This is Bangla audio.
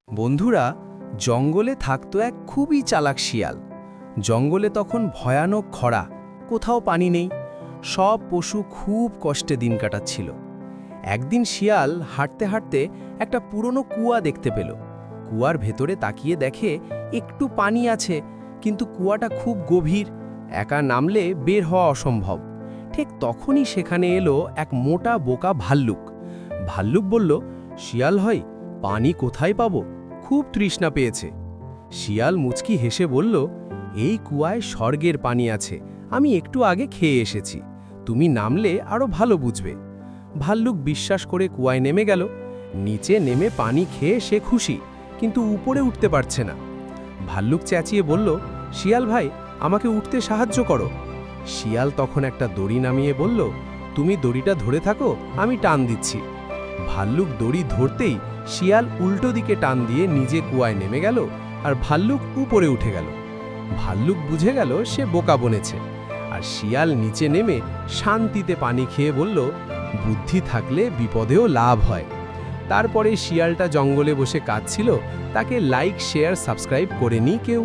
বন্ধুরা, জঙ্গলে থাকতো এক খুবই চালাক শিয়াল। জঙ্গলে তখন ভয়ানক খরা, কোথাও পানি নেই, সব পশু খুব কষ্টে দিন কাটাচ্ছিল। একদিন শিয়াল হাঁটতে হাঁটতে একটা পুরনো কুয়া দেখতে পেল। কুয়ার ভেতরে তাকিয়ে দেখে একটু পানি আছে, কিন্তু কুয়াটা খুব গভীর, একা নামলে বের হওয়া অসম্ভব। ঠিক তখনই সেখানে এলো এক মোটা বোকা ভাল্লুক। ভাল্লুক বলল, শিয়াল হয়, পানি কোথায় পাবো? খুব তৃষ্ণা পেয়েছে। শিয়াল মুচকি হেসে বলল, এই কুয়ায় স্বর্গের পানি আছে, আমি একটু আগে খেয়ে এসেছি, তুমি নামলে আরো ভালো বুঝবে। ভাল্লুক বিশ্বাস করে কুয়ায় নেমে গেল। নিচে নেমে পানি খেয়ে সে খুশি, কিন্তু উপরে উঠতে পারছে না। ভাল্লুক চেঁচিয়ে বলল, শিয়াল ভাই, আমাকে উঠতে সাহায্য করো। শিয়াল তখন একটা দড়ি নামিয়ে বলল, তুমি দড়িটা ধরে থাকো, আমি টান দিচ্ছি। ভাল্লুক দড়ি ধরতেই শিয়াল উল্টো দিকে টান দিয়ে নিজে কুয়ায় নেমে গেল, আর ভাল্লুক উপরে উঠে গেল। ভাল্লুক বুঝে গেল সে বোকা বনেছে, আর শিয়াল নিচে নেমে শান্তিতে পানি খেয়ে বলল, বুদ্ধি থাকলে বিপদেও লাভ হয়। তারপরে শিয়ালটা জঙ্গলে বসে কাঁদছিল, তাকে লাইক, শেয়ার, সাবস্ক্রাইব করেনি কেউ।